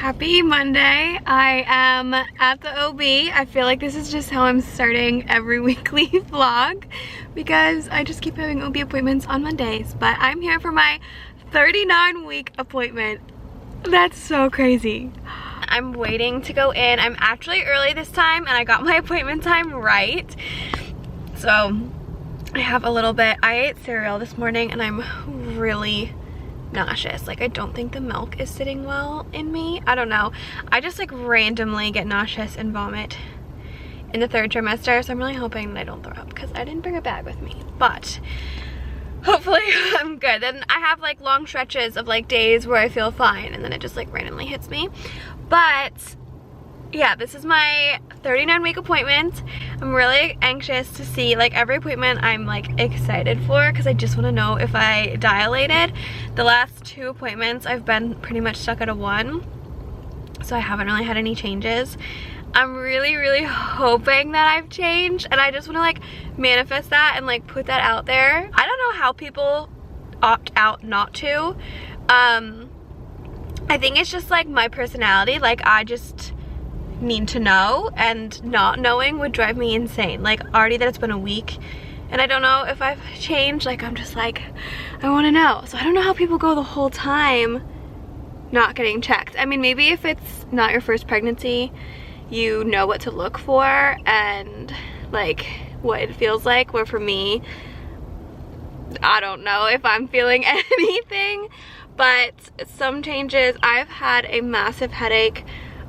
Happy Monday. I am at the OB. I feel like this is just how I'm starting every weekly vlog because I just keep having OB appointments on Mondays. But I'm here for my 39-week appointment. That's so crazy. I'm waiting to go in. I'm actually early this time and I got my appointment time right. So I have a little bit. I ate cereal this morning and I'm really nauseous. Like, I don't think the milk is sitting well in me. I don't know. I just like randomly get nauseous and vomit in the 3rd trimester, so I'm really hoping that I don't throw up because I didn't bring a bag with me. But hopefully I'm good. Then I have like long stretches of like days where I feel fine and then it just like randomly hits me. But yeah, this is my 39-week appointment. I'm really anxious to see, like, every appointment I'm like excited for because I just want to know if I dilated. The last 2 appointments I've been pretty much stuck at a 1, so I haven't really had any changes. I'm really hoping that I've changed and I just want to like manifest that and like put that out there. I don't know how people opt out not to. I think it's just like my personality. Like, I just need to know, and not knowing would drive me insane. Like, already that it's been a week and I don't know if I've changed, like, I'm just like, I want to know. So I don't know how people go the whole time not getting checked. I mean, maybe if it's not your first pregnancy, you know what to look for and like what it feels like. Where for me, I don't know if I'm feeling anything, but some changes. I've had a massive headache,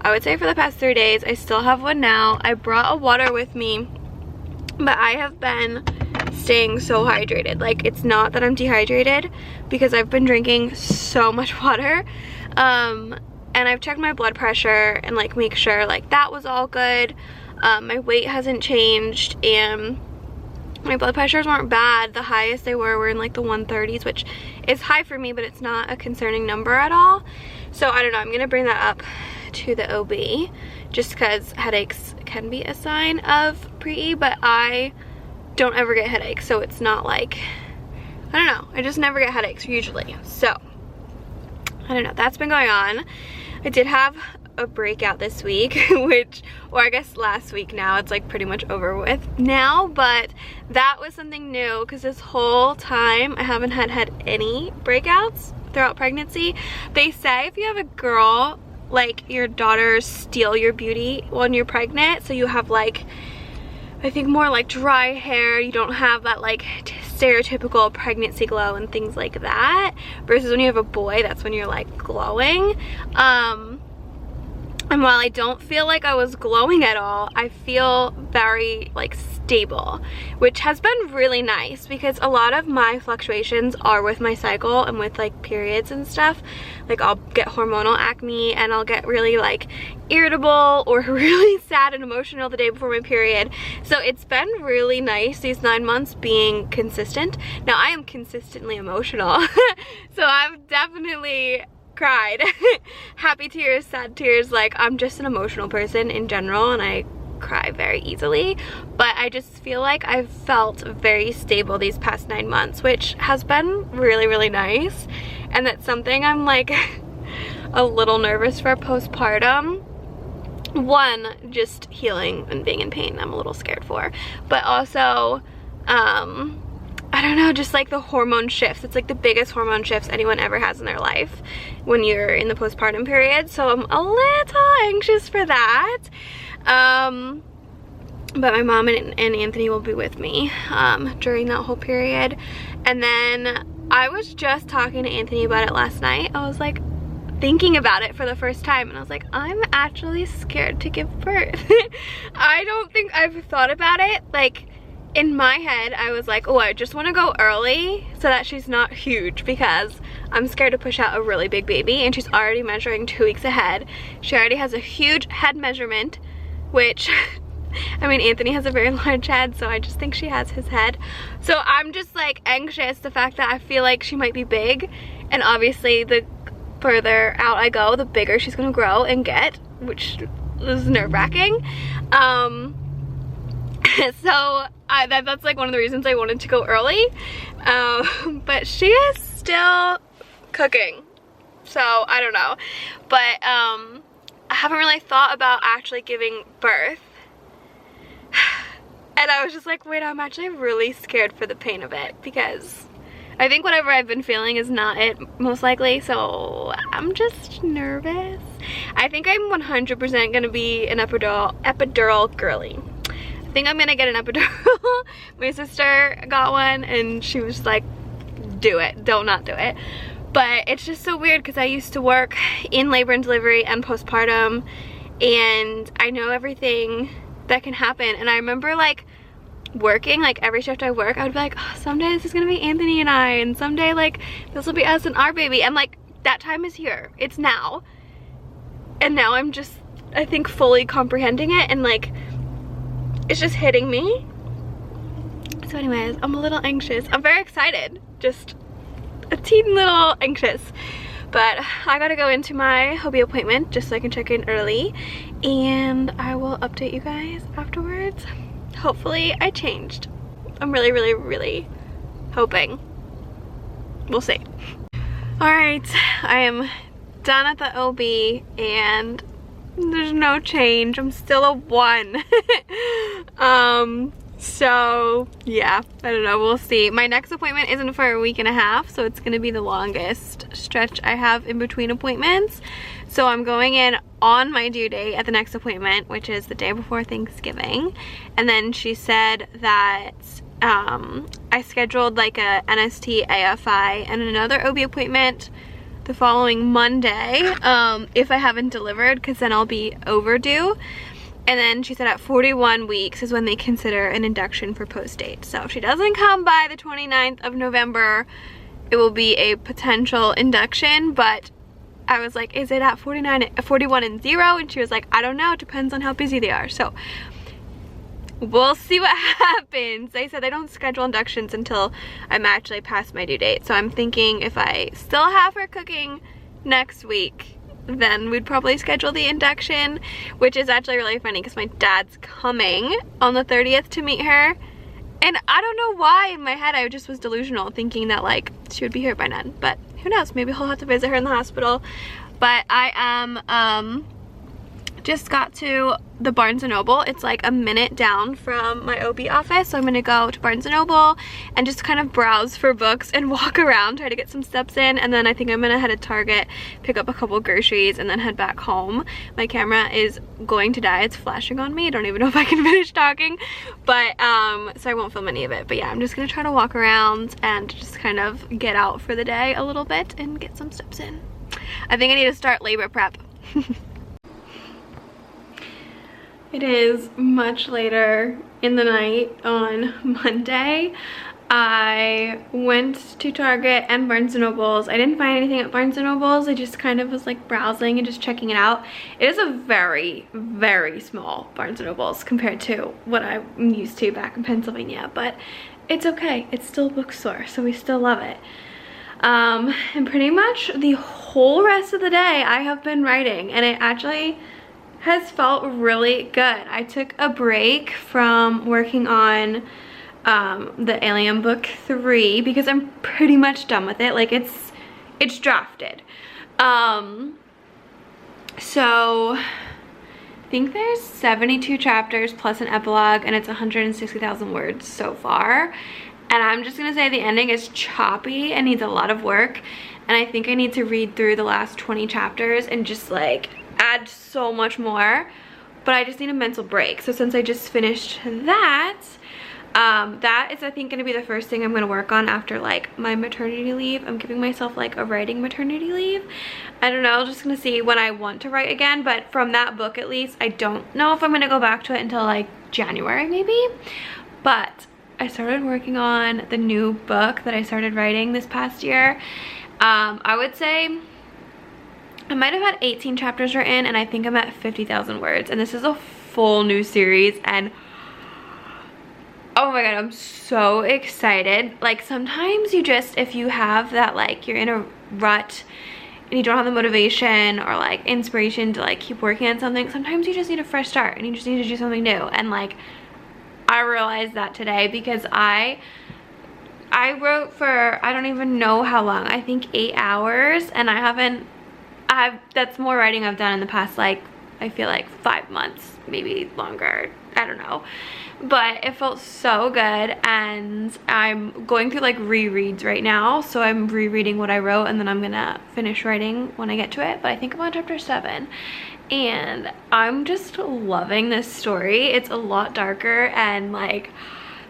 I would say, for the past 3 days. I still have one now. I brought a water with me, but I have been staying so hydrated. Like, it's not that I'm dehydrated because I've been drinking so much water. And I've checked my blood pressure and like make sure like that was all good. My weight hasn't changed and my blood pressures weren't bad. The highest they were in like the 130s, which is high for me, but it's not a concerning number at all. So I don't know, I'm gonna bring that up to the OB just because headaches can be a sign of pre-E, but I don't ever get headaches, so it's not like, I don't know, I just never get headaches usually. So I don't know, that's been going on. I did have a breakout this week, or I guess last week now. It's like pretty much over with now, but that was something new because this whole time I haven't had any breakouts throughout pregnancy. They say if you have a girl, like, your daughters steal your beauty when you're pregnant, so you have like, I think, more like dry hair. You don't have that like stereotypical pregnancy glow and things like that, versus when you have a boy, that's when you're like glowing. And while I don't feel like I was glowing at all, I feel very like stable, which has been really nice because a lot of my fluctuations are with my cycle and with like periods and stuff. Like, I'll get hormonal acne and I'll get really like irritable or really sad and emotional the day before my period. So it's been really nice these 9 months being consistent. Now I am consistently emotional so I've definitely cried happy tears, sad tears. Like, I'm just an emotional person in general and I cry very easily, but I just feel like I've felt very stable these past 9 months, which has been really nice. And that's something I'm like a little nervous for postpartum. One, just healing and being in pain, I'm a little scared for, but also I don't know, just like the hormone shifts. It's like the biggest hormone shifts anyone ever has in their life when you're in the postpartum period. So I'm a little anxious for that. But my mom and Anthony will be with me during that whole period. And then I was just talking to Anthony about it last night. I was like thinking about it for the first time and I was like, I'm actually scared to give birth. I don't think I've thought about it. Like, in my head, I was like, oh, I just want to go early so that she's not huge because I'm scared to push out a really big baby, and she's already measuring 2 weeks ahead. She already has a huge head measurement, which, I mean, Anthony has a very large head, so I just think she has his head. So I'm just like anxious, the fact that I feel like she might be big, and obviously the further out I go, the bigger she's gonna grow and get, which is nerve-wracking. So that's like one of the reasons I wanted to go early. But she is still cooking, so I don't know. But I haven't really thought about actually giving birth. And I was just like, wait, I'm actually really scared for the pain of it, because I think whatever I've been feeling is not it, most likely, so I'm just nervous. I think I'm 100% gonna be an epidural girly. I think I'm gonna get an epidural. My sister got one and she was like, do it, don't not do it. But it's just so weird because I used to work in labor and delivery and postpartum, and I know everything that can happen. And I remember like working, like every shift I work, I would be like, oh, someday this is gonna be Anthony and I, and someday like this will be us and our baby, and like that time is here, it's now. And now I'm just, I think, fully comprehending it, and like it's just hitting me. So anyways, I'm a little anxious. I'm very excited, just a teeny little anxious. But I gotta go into my Hobie appointment just so I can check in early, and I will update you guys afterwards. Hopefully I changed. I'm really, really, really hoping. We'll see. All right, I am done at the OB and there's no change. I'm still a 1. So yeah, I don't know, we'll see. My next appointment isn't for a week and a half, so it's gonna be the longest stretch I have in between appointments. So I'm going in on my due date at the next appointment, which is the day before Thanksgiving. And then she said that I scheduled like a NST, AFI, and another OB appointment the following Monday if I haven't delivered, because then I'll be overdue. And then she said at 41 weeks is when they consider an induction for post-date. So if she doesn't come by the 29th of November, it will be a potential induction. But I was like, is it at 41 and 0? And she was like, I don't know, it depends on how busy they are. So we'll see what happens. They said they don't schedule inductions until I'm actually past my due date. So I'm thinking if I still have her cooking next week, then we'd probably schedule the induction, which is actually really funny because my dad's coming on the 30th to meet her. And I don't know why in my head I just was delusional, thinking that like she would be here by then. But who knows, maybe he'll have to visit her in the hospital. But I am just got to the Barnes & Noble. It's like a minute down from my OB office, so I'm gonna go to Barnes & Noble and just kind of browse for books and walk around, try to get some steps in, and then I think I'm gonna head to Target, pick up a couple groceries, and then head back home. My camera is going to die. It's flashing on me. I don't even know if I can finish talking, but so I won't film any of it. But yeah, I'm just gonna try to walk around and just kind of get out for the day a little bit and get some steps in. I think I need to start labor prep. It is much later in the night on Monday. I went to Target and Barnes & Noble's. I didn't find anything at Barnes & Noble's. I just kind of was like browsing and just checking it out. It is a very, very small Barnes & Noble's compared to what I'm used to back in Pennsylvania, but it's okay. It's still a bookstore, so we still love it. And pretty much the whole rest of the day I have been writing, and it actually has felt really good. I took a break from working on the Alien book 3 because I'm pretty much done with it. Like it's drafted. So I think there's 72 chapters plus an epilogue, and it's 160,000 words so far. And I'm just gonna say the ending is choppy and needs a lot of work. And I think I need to read through the last 20 chapters and just like add so much more, but I just need a mental break. So since I just finished that, that is I think gonna be the first thing I'm gonna work on after like my maternity leave. I'm giving myself like a writing maternity leave. I don't know, just gonna see when I want to write again, but from that book at least, I don't know if I'm gonna go back to it until like January maybe. But I started working on the new book that I started writing this past year. I would say I might have had 18 chapters written, and I think I'm at 50,000 words, and this is a full new series, and oh my god, I'm so excited. Like sometimes you just, if you have that like you're in a rut and you don't have the motivation or like inspiration to like keep working on something, sometimes you just need a fresh start and you just need to do something new. And like I realized that today because I wrote for I don't even know how long, I think 8 hours, and I that's more writing I've done in the past, like, I feel like 5 months, maybe longer, I don't know. But it felt so good, and I'm going through like rereads right now, so I'm rereading what I wrote, and then I'm gonna finish writing when I get to it. But I think I'm on chapter 7, and I'm just loving this story. It's a lot darker, and like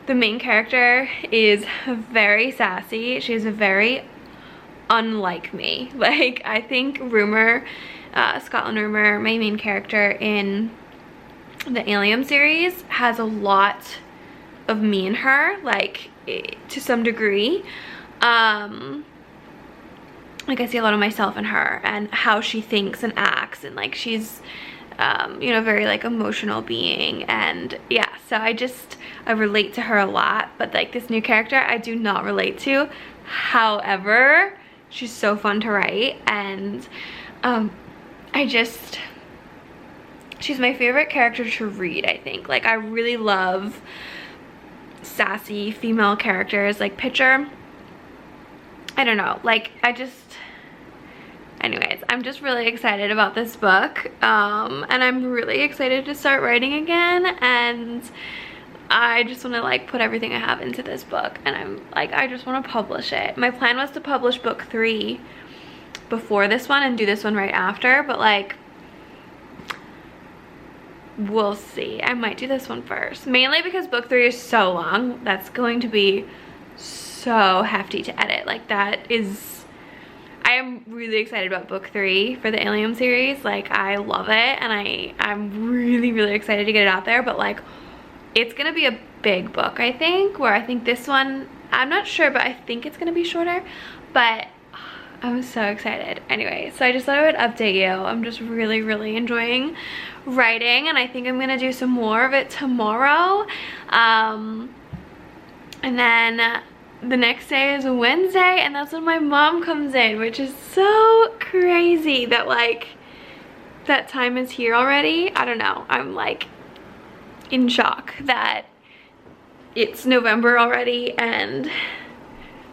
the main character is very sassy. She's very unlike me. Like, I think Rumour, Scotland Rumour, my main character in the Alien series, has a lot of me in her, like, to some degree. Like, I see a lot of myself in her and how she thinks and acts, and like she's you know, very like emotional being, and yeah, so I relate to her a lot. But like this new character I do not relate to. However, she's so fun to write, and she's my favorite character to read, I think. Like, I really love sassy female characters. Like, picture, I don't know, like, anyways, I'm just really excited about this book, and I'm really excited to start writing again, and I just want to like put everything I have into this book, and I'm like, I just want to publish it. My plan was to publish book 3 before this one and do this one right after, but like, we'll see. I might do this one first, mainly because book 3 is so long. That's going to be so hefty to edit. Like, that is, I am really excited about book 3 for the Alien series. Like, I love it, and I'm really excited to get it out there. But like, it's gonna be a big book, I think, where I think this one, I'm not sure, but I think it's gonna be shorter. But I'm so excited. Anyway, so I just thought I would update you. I'm just really enjoying writing, and I think I'm gonna do some more of it tomorrow. And then the next day is Wednesday, and that's when my mom comes in, which is so crazy that like that time is here already. I don't know, I'm like in shock that it's November already and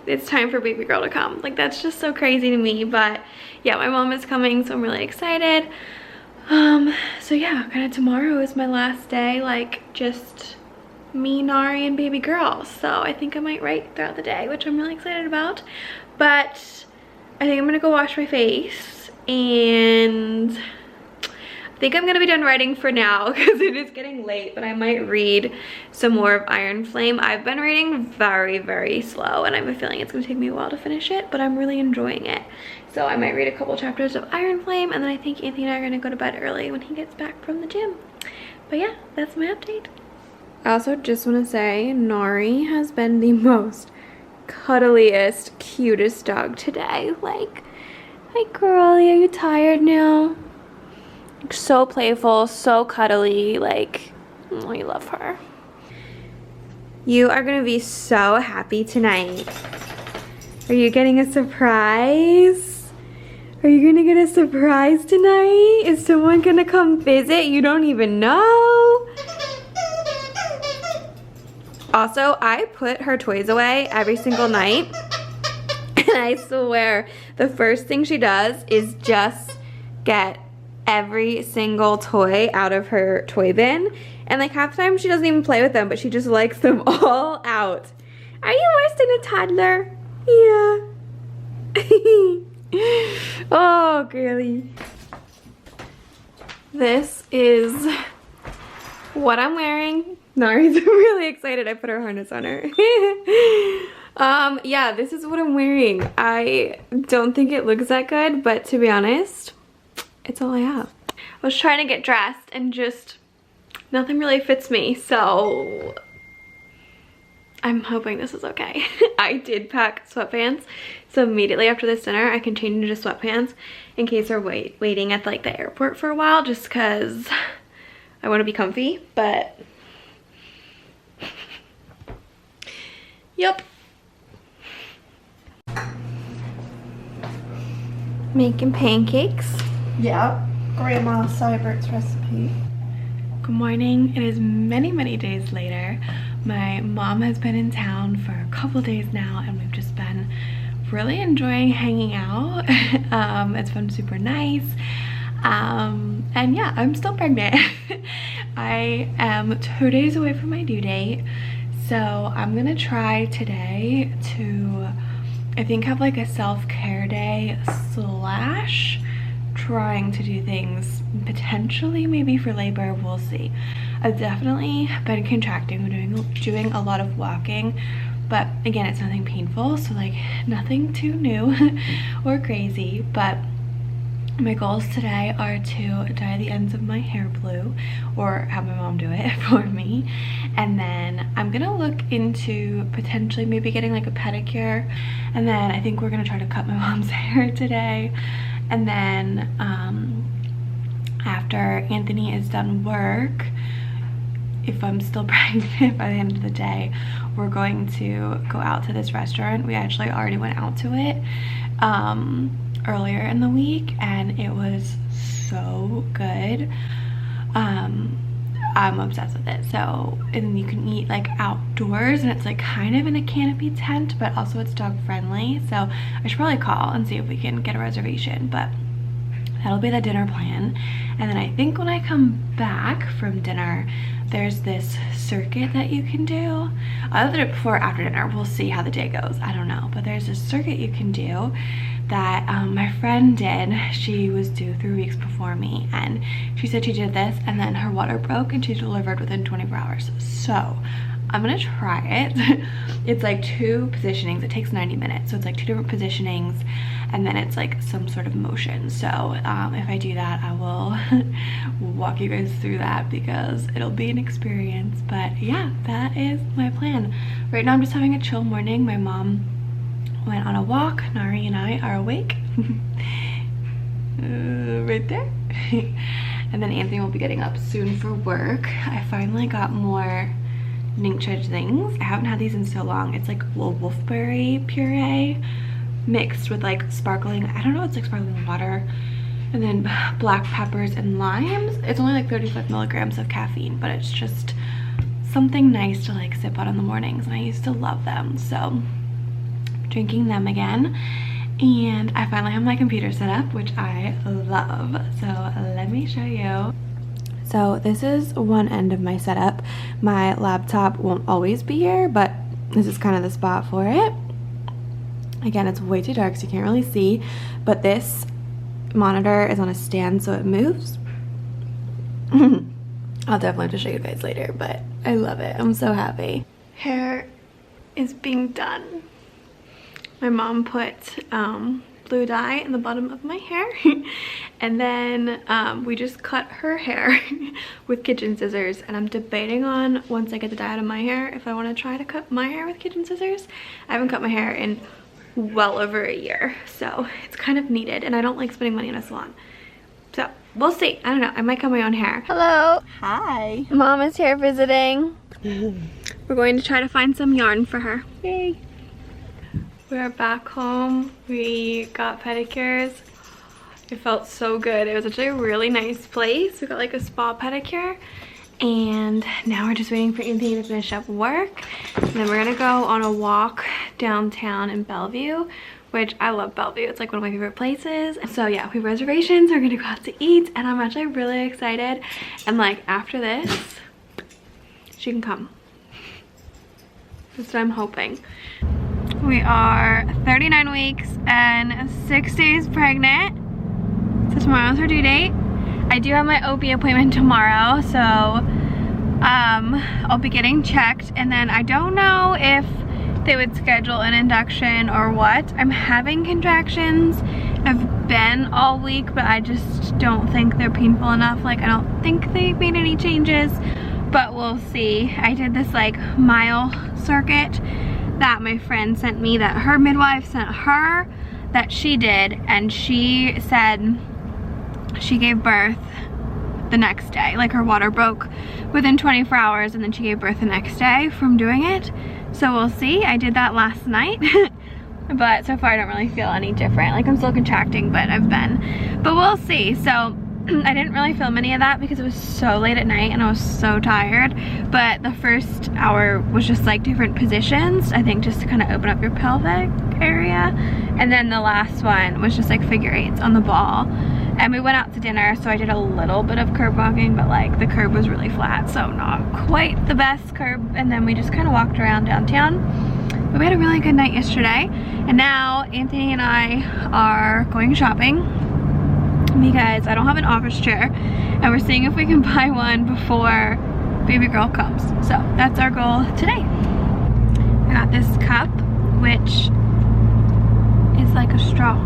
it's time for baby girl to come. Like, that's just so crazy to me. But yeah, my mom is coming, so I'm really excited. So yeah, kind of tomorrow is my last day, like just me, Nari, and baby girl. So I think I might write throughout the day, which I'm really excited about. But I think I'm gonna go wash my face, and I think I'm gonna be done writing for now because it is getting late, but I might read some more of Iron Flame. I've been reading very slow, and I have a feeling it's gonna take me a while to finish it, but I'm really enjoying it. So I might read a couple chapters of Iron Flame, and then I think Anthony and I are gonna go to bed early when he gets back from the gym. But yeah, that's my update. I also just want to say, Nari has been the most cuddliest, cutest dog today. Like, hi girlie, are you tired now? So playful, so cuddly, like, we love her. You are gonna be so happy tonight. Are you getting a surprise? Are you gonna get a surprise tonight? Is someone gonna come visit you don't even know? Also, I put her toys away every single night, and I swear the first thing she does is just get every single toy out of her toy bin, and like half the time she doesn't even play with them, but she just likes them all out. Are you worse than a toddler? Yeah. Oh, girly. This is what I'm wearing. Nari's really excited. I put her harness on her. Yeah, this is what I'm wearing. I don't think it looks that good, but to be honest, it's all I have. I was trying to get dressed and just nothing really fits me, so I'm hoping this is okay. I did pack sweatpants, so immediately after this dinner I can change into sweatpants in case we're waiting at like the airport for a while, just because I want to be comfy. But yep. Making pancakes. Yep. Grandma Sybert's recipe. Good morning. It is many days later. My mom has been in town for a couple days now, and we've just been really enjoying hanging out. It's been super nice. And yeah, I'm still pregnant. I am 2 days away from my due date. So I'm gonna try today to, I think, have like a self-care day slash trying to do things potentially maybe for labor. We'll see. I've definitely been contracting. We're doing a lot of walking, but again, it's nothing painful, so like nothing too new or crazy. But my goals today are to dye the ends of my hair blue, or have my mom do it for me. And then I'm gonna look into potentially maybe getting like a pedicure. And then I think we're gonna try to cut my mom's hair today. And then after Anthony is done work, if I'm still pregnant by the end of the day, we're going to go out to this restaurant. We actually already went out to it earlier in the week, and it was so good. I'm obsessed with it. So, and you can eat like outdoors, and it's like kind of in a canopy tent, but also it's dog friendly. So I should probably call and see if we can get a reservation, but that'll be the dinner plan. And then I think when I come back from dinner, there's this circuit that you can do. I'll do it before or after dinner. We'll see how the day goes. I don't know. But there's this circuit you can do that my friend did. She was due 3 weeks before me, and she said she did this and then her water broke and she delivered within 24 hours. So I'm gonna try it. It's like 2 positionings. It takes 90 minutes. So it's like 2 different positionings, and then it's like some sort of motion. So if I do that, I will walk you guys through that because it'll be an experience. But yeah, that is my plan. Right now I'm just having a chill morning. My mom went on a walk. Nari and I are awake. Right there. And then Anthony will be getting up soon for work. I finally got more Ningxia things. I haven't had these in so long. It's like wolfberry puree mixed with like sparkling, I don't know, it's like sparkling water, and then black peppers and limes. It's only like 35 milligrams of caffeine, but it's just something nice to like sip on in the mornings, and I used to love them. So drinking them again. And I finally have my computer set up, which I love. So let me show you. So this is one end of my setup. My laptop won't always be here, but this is kind of the spot for it. Again, it's way too dark so you can't really see, but this monitor is on a stand so it moves. I'll definitely have to show you guys later, but I love it. I'm so happy. Hair is being done. My mom put blue dye in the bottom of my hair, and then we just cut her hair with kitchen scissors, and I'm debating on, once I get the dye out of my hair, if I want to try to cut my hair with kitchen scissors. I haven't cut my hair in well over a year, so it's kind of needed, and I don't like spending money in a salon. So we'll see. I don't know, I might cut my own hair. Hello. Hi. Mom is here visiting. We're going to try to find some yarn for her. Yay. We are back home. We got pedicures. It felt so good. It was actually a really nice place. We got like a spa pedicure, and now we're just waiting for Anthony to finish up work, and then we're gonna go on a walk downtown in Bellevue, which I love Bellevue. It's like one of my favorite places. So yeah, we have reservations. We're gonna go out to eat, and I'm actually really excited. And like after this, she can come. That's what I'm hoping. We are 39 weeks and 6 days pregnant. So tomorrow's her due date. I do have my OB appointment tomorrow, so I'll be getting checked, and then I don't know if they would schedule an induction or what. I'm having contractions. I've been all week, but I just don't think they're painful enough. Like, I don't think they made any changes, but we'll see. I did this like mile circuit that my friend sent me, that her midwife sent her, that she did, and she said she gave birth the next day. Like, her water broke within 24 hours, and then she gave birth the next day from doing it. So we'll see. I did that last night. But so far I don't really feel any different. Like, I'm still contracting, but I've been. But we'll see. So I didn't really film any of that because it was so late at night and I was so tired, but the first hour was just like different positions, I think, just to kind of open up your pelvic area, and then the last one was just like figure eights on the ball. And we went out to dinner, so I did a little bit of curb walking, but like the curb was really flat, so not quite the best curb. And then we just kind of walked around downtown. But we had a really good night yesterday, and now Anthony and I are going shopping because I don't have an office chair, and we're seeing if we can buy one before baby girl comes. So that's our goal today. I got this cup, which is like a straw.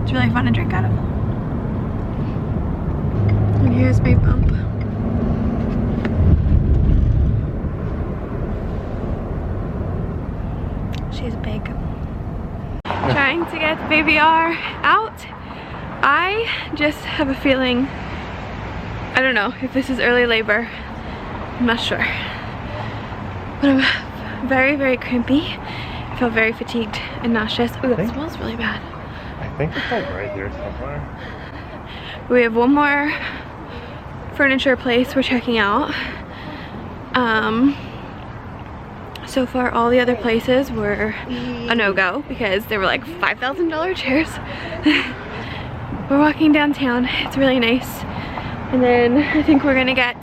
It's really fun to drink out of. And here's my pump. She's big. Trying to get baby R out. I just have a feeling, I don't know if this is early labor, I'm not sure. But I'm very, very crampy. I feel very fatigued and nauseous. Ooh, that smells really bad. I think it's like right there somewhere. We have one more furniture place we're checking out. So far all the other places were a no-go because they were like $5,000 chairs. We're walking downtown, it's really nice. And then I think we're gonna get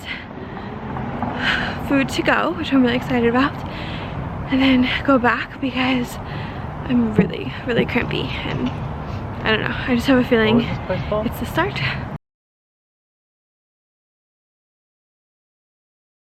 food to go, which I'm really excited about. And then go back because I'm really, really crampy, and I don't know, I just have a feeling it's the start